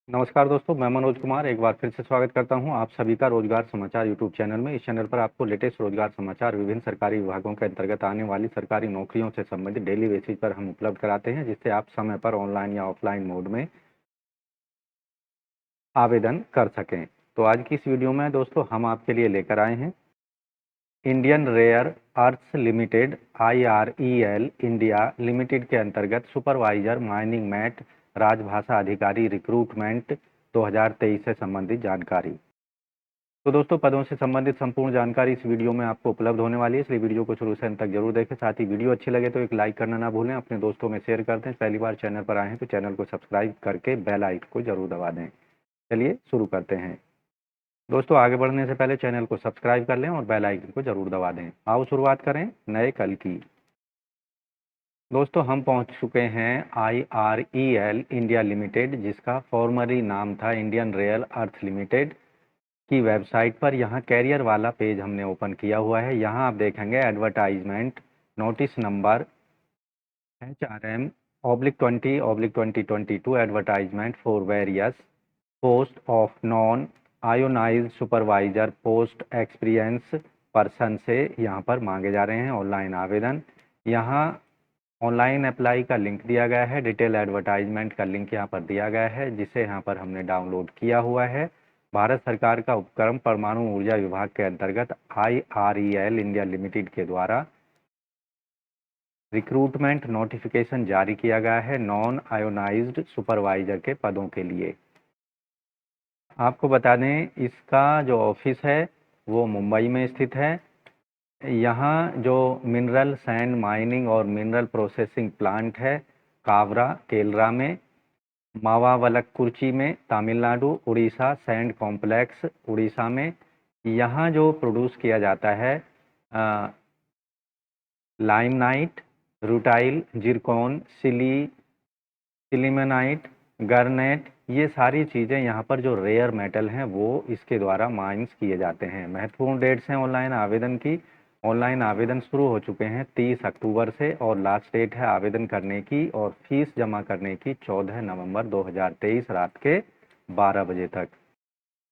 नमस्कार दोस्तों, मैं मनोज कुमार एक बार फिर से स्वागत करता हूं आप सभी का रोजगार समाचार यूट्यूब चैनल में। इस चैनल पर आपको लेटेस्ट रोजगार समाचार विभिन्न सरकारी विभागों के अंतर्गत आने वाली सरकारी नौकरियों से संबंधित डेली बेसिस पर हम उपलब्ध कराते हैं, जिससे आप समय पर ऑनलाइन या ऑफलाइन मोड में आवेदन कर सकें। तो आज की इस वीडियो में दोस्तों हम आपके लिए लेकर आए हैं Indian rare earths limited IREL India limited के अंतर्गत सुपरवाइजर माइनिंग मैट राजभाषा अधिकारी रिक्रूटमेंट 2023 से संबंधित जानकारी। तो दोस्तों पदों से संबंधित संपूर्ण जानकारी इस वीडियो में आपको उपलब्ध होने वाली है, इसलिए वीडियो को शुरू से अंत तक जरूर देखें। साथ ही वीडियो अच्छी लगे तो एक लाइक करना ना भूलें, अपने दोस्तों में शेयर कर दें। पहली बार चैनल पर आए हैं तो चैनल को सब्सक्राइब करके बेल आइकन को जरूर दबा दें। चलिए शुरू करते हैं दोस्तों। आगे बढ़ने से पहले चैनल को सब्सक्राइब कर लें और बेल आइकन को जरूर दबा दें। आओ शुरुआत करें नए कल की। दोस्तों हम पहुंच चुके हैं IREL इंडिया लिमिटेड, जिसका फॉर्मली नाम था इंडियन रेयर अर्थ लिमिटेड की वेबसाइट पर। यहाँ कैरियर वाला पेज हमने ओपन किया हुआ है। यहाँ आप देखेंगे advertisement notice number HRM/20/2022 advertisement for various post of non ionise supervisor post experience person से यहाँ पर मांगे जा रहे हैं ऑनलाइन आवेदन। यहाँ ऑनलाइन अप्लाई का लिंक दिया गया है, डिटेल एडवर्टाइजमेंट का लिंक यहाँ पर दिया गया है, जिसे यहाँ पर हमने डाउनलोड किया हुआ है। भारत सरकार का उपक्रम परमाणु ऊर्जा विभाग के अंतर्गत IREL इंडिया लिमिटेड के द्वारा रिक्रूटमेंट नोटिफिकेशन जारी किया गया है नॉन आयोनाइज्ड सुपरवाइजर के पदों के लिए। आपको बता दें इसका जो ऑफिस है वो मुंबई में स्थित है। यहाँ जो मिनरल सैंड माइनिंग और मिनरल प्रोसेसिंग प्लांट है कावरा केलरा में, मावावलक्कुरिची में तमिलनाडु, उड़ीसा सैंड कॉम्प्लेक्स उड़ीसा में। यहाँ जो प्रोड्यूस किया जाता है लाइमनाइट, रूटाइल, जिरकॉन, सिलिमेनाइट, गार्नेट, ये सारी चीज़ें यहाँ पर जो रेयर मेटल हैं वो इसके द्वारा माइंस किए जाते हैं। महत्वपूर्ण डेट्स हैं ऑनलाइन आवेदन की। ऑनलाइन आवेदन शुरू हो चुके हैं 30 अक्टूबर से और लास्ट डेट है आवेदन करने की और फीस जमा करने की 14 नवंबर 2023 रात के 12 बजे तक।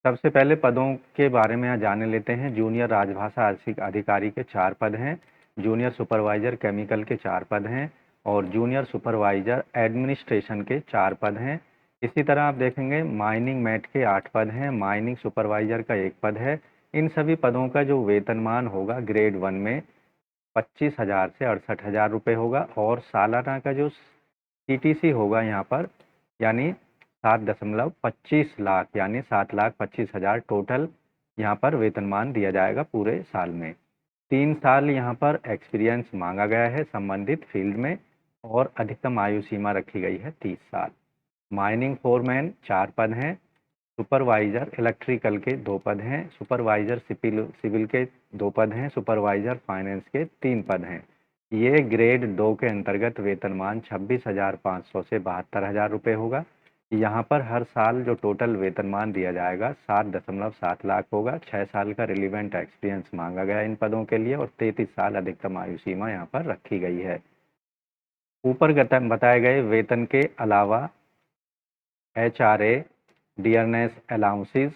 सबसे पहले पदों के बारे में जान लेते हैं। जूनियर राजभाषा अधिकारी के 4 पद हैं, जूनियर सुपरवाइजर केमिकल के 4 पद हैं और जूनियर सुपरवाइजर एडमिनिस्ट्रेशन के 4 पद हैं। इसी तरह आप देखेंगे माइनिंग मैट के 8 पद हैं, माइनिंग सुपरवाइजर का 1 पद है। इन सभी पदों का जो वेतनमान होगा ग्रेड 1 में 25,000 से 68,000 रुपये होगा और सालाना का जो CTC होगा यहाँ पर यानी 7.25 लाख यानी 7,25,000 टोटल यहाँ पर वेतनमान दिया जाएगा पूरे साल में। 3 साल यहाँ पर एक्सपीरियंस मांगा गया है संबंधित फील्ड में और अधिकतम आयु सीमा रखी गई है 30 साल। माइनिंग फोरमैन 4 पद हैं, सुपरवाइजर इलेक्ट्रिकल के 2 पद हैं, सुपरवाइजर सिविल के 2 पद हैं, सुपरवाइजर फाइनेंस के 3 पद हैं। ये ग्रेड 2 के अंतर्गत वेतनमान 26,500 से 72,000 रुपये होगा। यहाँ पर हर साल जो टोटल वेतनमान दिया जाएगा 7.7 लाख होगा। 6 साल का रिलीवेंट एक्सपीरियंस मांगा गया इन पदों के लिए और 33 साल अधिकतम आयु सीमा यहाँ पर रखी गई है। ऊपर बताए गए वेतन के अलावा HRA, डियरनेस अलाउंसेस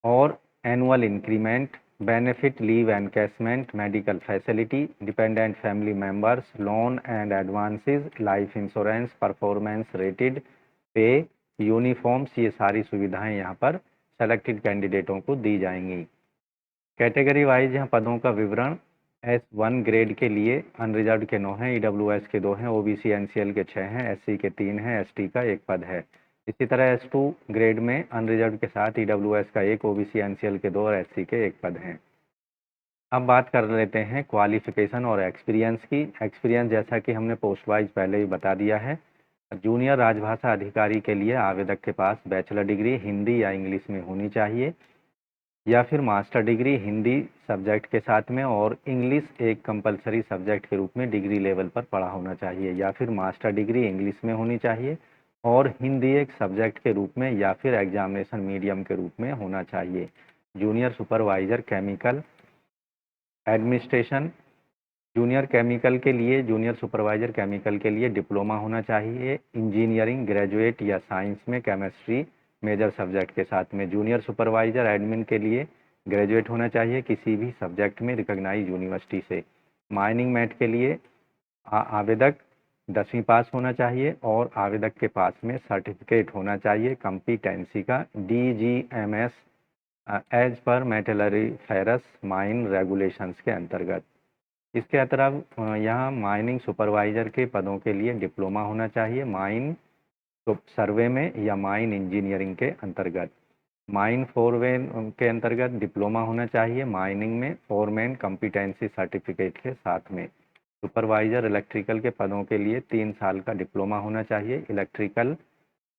और annual increment, benefit leave encashment, medical facility, dependent family members, loan and advances, life insurance, performance rated पे, यूनिफॉर्म्स, ये सारी सुविधाएं यहाँ पर सेलेक्टेड कैंडिडेटों को दी जाएंगी। कैटेगरी वाइज यहाँ पदों का विवरण S1 ग्रेड के लिए अनरिजर्व के 9 हैं, EWS के 2 हैं, OBC NCL के 6 हैं, SC के 3 हैं, ST का 1 पद है। इसी तरह S2 ग्रेड में अनरिजर्व के साथ EWS का 1, OBC NCL के 2 और SC के 1 पद हैं। अब बात कर लेते हैं क्वालिफिकेशन और एक्सपीरियंस की। एक्सपीरियंस जैसा कि हमने पोस्ट वाइज पहले ही बता दिया है। जूनियर राजभाषा अधिकारी के लिए आवेदक के पास बैचलर डिग्री हिंदी या इंग्लिश में होनी चाहिए या फिर मास्टर डिग्री हिंदी सब्जेक्ट के साथ में और इंग्लिश एक कंपलसरी सब्जेक्ट के रूप में डिग्री लेवल पर पढ़ा होना चाहिए या फिर मास्टर डिग्री इंग्लिश में होनी चाहिए और हिंदी एक सब्जेक्ट के रूप में या फिर एग्जामिनेशन मीडियम के रूप में होना चाहिए। Junior supervisor chemical administration junior chemical के लिए, जूनियर सुपरवाइजर केमिकल के लिए डिप्लोमा होना चाहिए इंजीनियरिंग ग्रेजुएट या साइंस में केमिस्ट्री मेजर सब्जेक्ट के साथ में। जूनियर सुपरवाइजर एडमिन के लिए ग्रेजुएट होना चाहिए किसी भी सब्जेक्ट में रिकॉग्नाइज यूनिवर्सिटी से। माइनिंग मैट के लिए आवेदक 10वीं पास होना चाहिए और आवेदक के पास में सर्टिफिकेट होना चाहिए कम्पिटेंसी का DGMS as per मेटलरी ferrous mine regulations के अंतर्गत। इसके अलावा यहाँ माइनिंग सुपरवाइजर के पदों के लिए डिप्लोमा होना चाहिए माइन सर्वे में या माइन इंजीनियरिंग के अंतर्गत। माइन फोरमैन के अंतर्गत डिप्लोमा होना चाहिए माइनिंग में फोरमैन कॉम्पिटेंसी सर्टिफिकेट के साथ में। सुपरवाइजर इलेक्ट्रिकल के पदों के लिए 3 साल का डिप्लोमा होना चाहिए electrical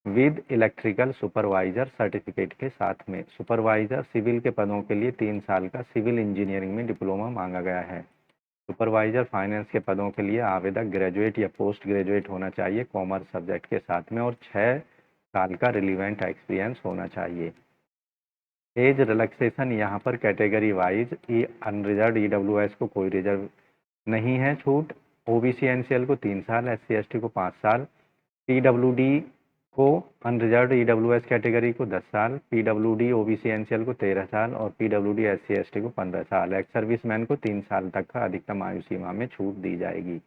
with electrical supervisor certificate के साथ में। सुपरवाइजर सिविल के पदों के लिए 3 साल का सिविल इंजीनियरिंग में डिप्लोमा मांगा गया है। सुपरवाइजर फाइनेंस के पदों के लिए आवेदक ग्रेजुएट या पोस्ट ग्रेजुएट होना चाहिए कॉमर्स सब्जेक्ट के साथ में और 6 साल का रिलीवेंट एक्सपीरियंस होना चाहिए। एज रिलैक्सेशन यहाँ पर कैटेगरी वाइज अनरिजर्व EWS को कोई रिजर्व नहीं है छूट। OBC NCL को 3 साल, SC ST को 5 साल, PWD को अनरिजर्व EWS कैटेगरी को 10 साल, PWD OBC NCL को 13 साल और PWD SC ST को 15 साल। एक्स सर्विसमैन को 3 साल तक का अधिकतम आयु सीमा में छूट दी जाएगी।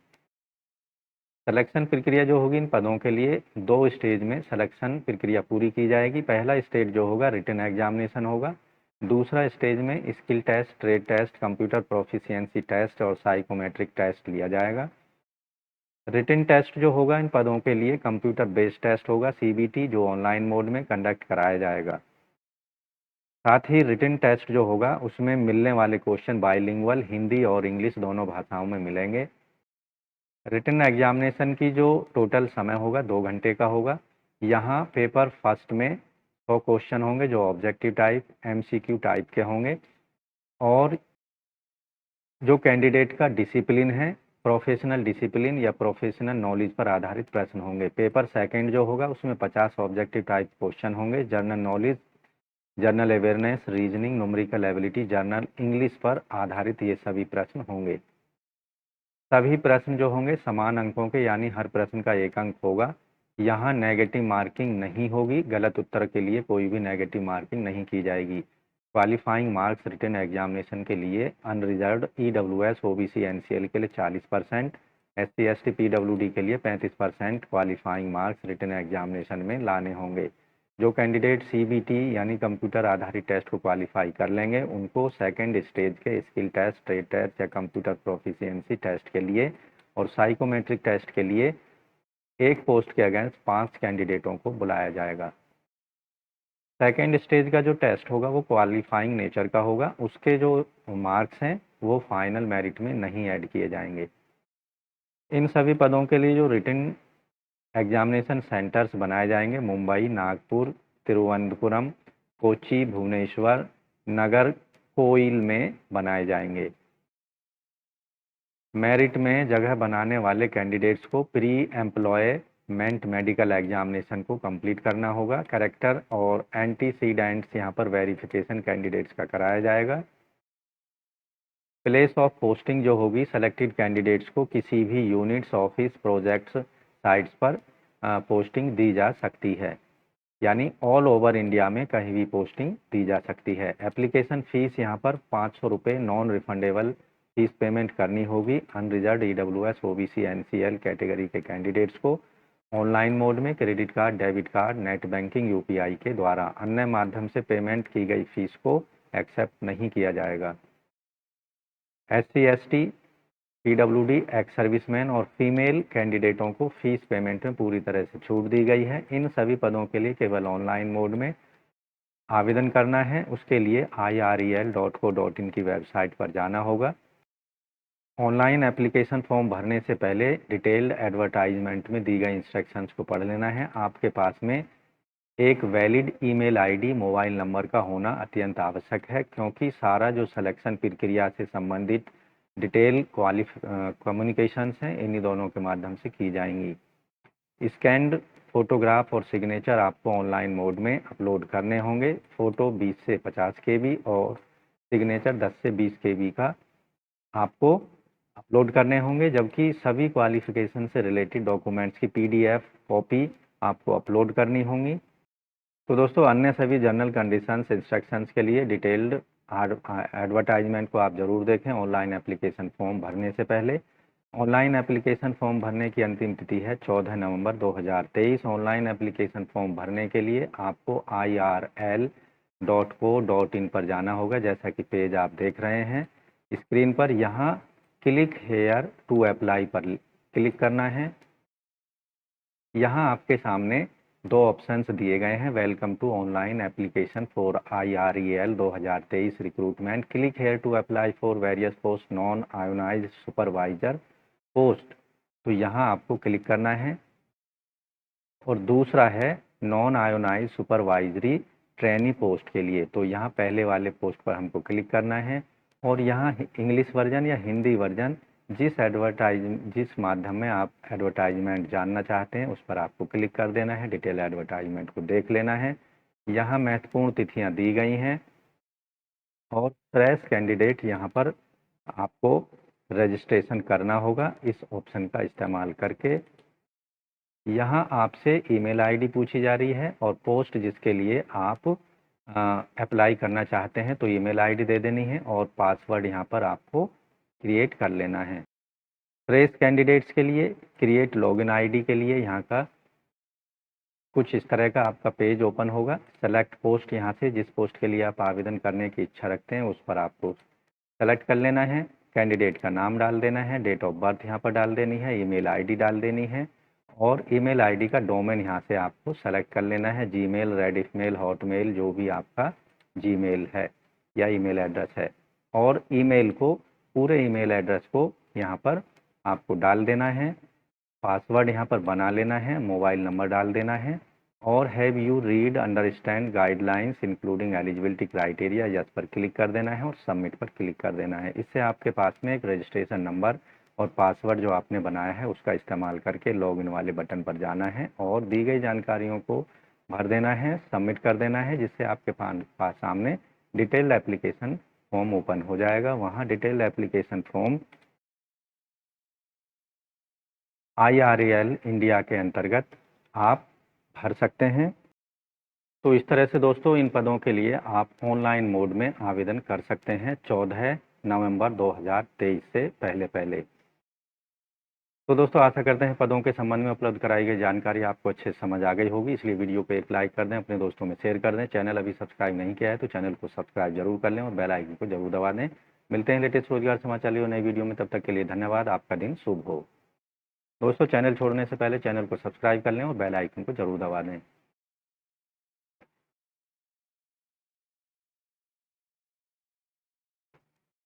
सिलेक्शन प्रक्रिया जो होगी इन पदों के लिए 2 स्टेज में सिलेक्शन प्रक्रिया पूरी की जाएगी। पहला स्टेज जो होगा रिटन एग्जामिनेशन होगा। दूसरा स्टेज में skill test, trade test, computer proficiency test और साइकोमेट्रिक टेस्ट लिया जाएगा। रिटन टेस्ट जो होगा इन पदों के लिए कंप्यूटर बेस्ड टेस्ट होगा CBT जो ऑनलाइन मोड में कंडक्ट कराया जाएगा। साथ ही रिटन टेस्ट जो होगा उसमें मिलने वाले क्वेश्चन बाइलिंगुअल हिंदी और इंग्लिश दोनों भाषाओं में मिलेंगे। रिटन एग्जामिनेशन की जो टोटल समय होगा 2 घंटे का होगा। यहाँ पेपर फर्स्ट में 100 क्वेश्चन होंगे जो ऑब्जेक्टिव टाइप MCQ टाइप के होंगे और जो कैंडिडेट का डिसिप्लिन है प्रोफेशनल डिसिप्लिन या प्रोफेशनल नॉलेज पर आधारित प्रश्न होंगे। पेपर सेकंड जो होगा उसमें 50 ऑब्जेक्टिव टाइप क्वेश्चन होंगे general knowledge, general awareness, reasoning, numerical ability, general English पर आधारित ये सभी प्रश्न होंगे। सभी प्रश्न जो होंगे समान अंकों के यानी हर प्रश्न का 1 अंक होगा। यहाँ नेगेटिव मार्किंग नहीं होगी, गलत उत्तर के लिए कोई भी नेगेटिव मार्किंग नहीं की जाएगी। क्वालिफाइंग मार्क्स रिटन एग्जामिनेशन के लिए अनरिजर्व्ड EWS OBC NCL के लिए 40%, SC ST PWD के लिए 35% क्वालिफाइंग मार्क्स रिटन एग्जामिनेशन में लाने होंगे। जो कैंडिडेट CBT यानी कंप्यूटर आधारित टेस्ट को क्वालिफाई कर लेंगे उनको सेकेंड स्टेज के स्किल टेस्ट, ट्रेड टेस्ट या कंप्यूटर प्रोफिशिएंसी टेस्ट के लिए और साइकोमेट्रिक टेस्ट के लिए एक पोस्ट के अगेंस्ट 5 कैंडिडेटों को बुलाया जाएगा। सेकेंड स्टेज का जो टेस्ट होगा वो क्वालिफाइंग नेचर का होगा, उसके जो मार्क्स हैं वो फाइनल मेरिट में नहीं ऐड किए जाएंगे। इन सभी पदों के लिए जो रिटन एग्जामिनेशन सेंटर्स बनाए जाएंगे मुंबई, नागपुर, तिरुवनंतपुरम, कोच्चि, भुवनेश्वर, नागरकोइल में बनाए जाएंगे। मेरिट में जगह बनाने वाले कैंडिडेट्स को प्री एम्प्लॉयमेंट मेडिकल एग्जामिनेशन को कंप्लीट करना होगा। कैरेक्टर और एंटीसीडेंट्स यहाँ पर वेरिफिकेशन कैंडिडेट्स का कराया जाएगा। प्लेस ऑफ पोस्टिंग जो होगी सेलेक्टेड कैंडिडेट्स को किसी भी यूनिट्स, ऑफिस, प्रोजेक्ट्स साइट्स पर पोस्टिंग दी जा सकती है, यानी ऑल ओवर इंडिया में कहीं भी पोस्टिंग दी जा सकती है। एप्लीकेशन फ़ीस यहाँ पर 500 रुपये नॉन रिफंडेबल फीस पेमेंट करनी होगी unreserved EWS OBC NCL category के कैंडिडेट्स को ऑनलाइन मोड में credit card, debit card, net banking, UPI के द्वारा। अन्य माध्यम से पेमेंट की गई फीस को एक्सेप्ट नहीं किया जाएगा। SC ST PWD ex serviceman और फीमेल कैंडिडेटों को फीस पेमेंट में पूरी तरह से छूट दी गई है। इन सभी पदों के लिए केवल ऑनलाइन मोड में आवेदन करना है। उसके लिए irel.co.in की वेबसाइट पर जाना होगा। ऑनलाइन एप्लीकेशन फॉर्म भरने से पहले डिटेल्ड एडवर्टाइजमेंट में दी गई इंस्ट्रक्शंस को पढ़ लेना है। आपके पास में एक valid email ID, mobile number का होना अत्यंत आवश्यक है क्योंकि सारा जो सिलेक्शन प्रक्रिया से संबंधित डिटेल कम्युनिकेशंस हैं इन्हीं दोनों के माध्यम से की जाएंगी। स्कैन्ड फोटोग्राफ और सिग्नेचर आपको ऑनलाइन मोड में अपलोड करने होंगे। फ़ोटो 20 से 50 KB और सिग्नेचर 10 से 20 KB का आपको अपलोड करने होंगे, जबकि सभी क्वालिफिकेशन से रिलेटेड डॉक्यूमेंट्स की PDF कॉपी आपको अपलोड करनी होंगी। तो दोस्तों अन्य सभी जनरल कंडीशंस इंस्ट्रक्शंस के लिए डिटेल्ड एडवर्टाइजमेंट को आप ज़रूर देखें ऑनलाइन एप्लीकेशन फॉर्म भरने से पहले। ऑनलाइन एप्लीकेशन फॉर्म भरने की अंतिम तिथि है 14 नवंबर 2023। ऑनलाइन एप्लीकेशन फॉर्म भरने के लिए आपको irl.co.in पर जाना होगा, जैसा कि पेज आप देख रहे हैं स्क्रीन पर। यहाँ क्लिक हेयर टू अप्लाई पर क्लिक करना है। यहाँ आपके सामने दो ऑप्शंस दिए गए हैं, welcome to online application for IREL 2023 recruitment, click here to apply for various post non ionise supervisor post. तो यहाँ आपको क्लिक करना है। और दूसरा है non ionise supervisory trainee post के लिए, तो यहाँ पहले वाले पोस्ट पर हमको क्लिक करना है। और यहाँ इंग्लिश वर्जन या हिंदी वर्जन जिस माध्यम में आप एडवर्टाइजमेंट जानना चाहते हैं उस पर आपको क्लिक कर देना है, डिटेल एडवर्टाइजमेंट को देख लेना है। यहाँ महत्वपूर्ण तिथियाँ दी गई हैं और फ्रेश कैंडिडेट यहाँ पर आपको रजिस्ट्रेशन करना होगा इस ऑप्शन का इस्तेमाल करके। यहाँ आपसे ईमेल आईडी पूछी जा रही है और पोस्ट जिसके लिए आप अप्लाई करना चाहते हैं तो ईमेल आईडी दे देनी है और पासवर्ड यहाँ पर आपको क्रिएट कर लेना है। फ्रेश कैंडिडेट्स के लिए क्रिएट लॉगिन आईडी के लिए यहाँ का कुछ इस तरह का आपका पेज ओपन होगा। सेलेक्ट पोस्ट, यहाँ से जिस पोस्ट के लिए आप आवेदन करने की इच्छा रखते हैं उस पर आपको सेलेक्ट कर लेना है। कैंडिडेट का नाम डाल देना है, डेट ऑफ बर्थ यहाँ पर डाल देनी है, ईमेल आईडी डाल देनी है और ईमेल आईडी का डोमेन यहाँ से आपको सेलेक्ट कर लेना है। जीमेल, रेडिफमेल, हॉटमेल, जो भी आपका जीमेल है या ईमेल एड्रेस है, और ईमेल को पूरे ईमेल एड्रेस को यहाँ पर आपको डाल देना है। पासवर्ड यहाँ पर बना लेना है, मोबाइल नंबर डाल देना है और have you read understand guidelines including eligibility criteria, yes पर क्लिक कर देना है और सबमिट पर क्लिक कर देना है। इससे आपके पास में एक रजिस्ट्रेशन नंबर और पासवर्ड जो आपने बनाया है उसका इस्तेमाल करके लॉगिन वाले बटन पर जाना है और दी गई जानकारियों को भर देना है, सबमिट कर देना है, जिससे आपके पास सामने डिटेल्ड एप्लीकेशन फॉर्म ओपन हो जाएगा। वहाँ detailed application form IREL India के अंतर्गत आप भर सकते हैं। तो इस तरह से दोस्तों इन पदों के लिए आप ऑनलाइन मोड में आवेदन कर सकते हैं 14 नवंबर 2023 से पहले। तो दोस्तों आशा करते हैं पदों के संबंध में उपलब्ध कराई गई जानकारी आपको अच्छे से समझ आ गई होगी, इसलिए वीडियो को एक लाइक कर दें, अपने दोस्तों में शेयर कर दें। चैनल अभी सब्सक्राइब नहीं किया है तो चैनल को सब्सक्राइब जरूर कर लें और बेल आइकन को जरूर दबा दें। मिलते हैं लेटेस्ट रोजगार समाचार लिए नई वीडियो में, तब तक के लिए धन्यवाद। आपका दिन शुभ हो। दोस्तों चैनल छोड़ने से पहले चैनल को सब्सक्राइब कर लें और बेल आइकन को जरूर दबा दें।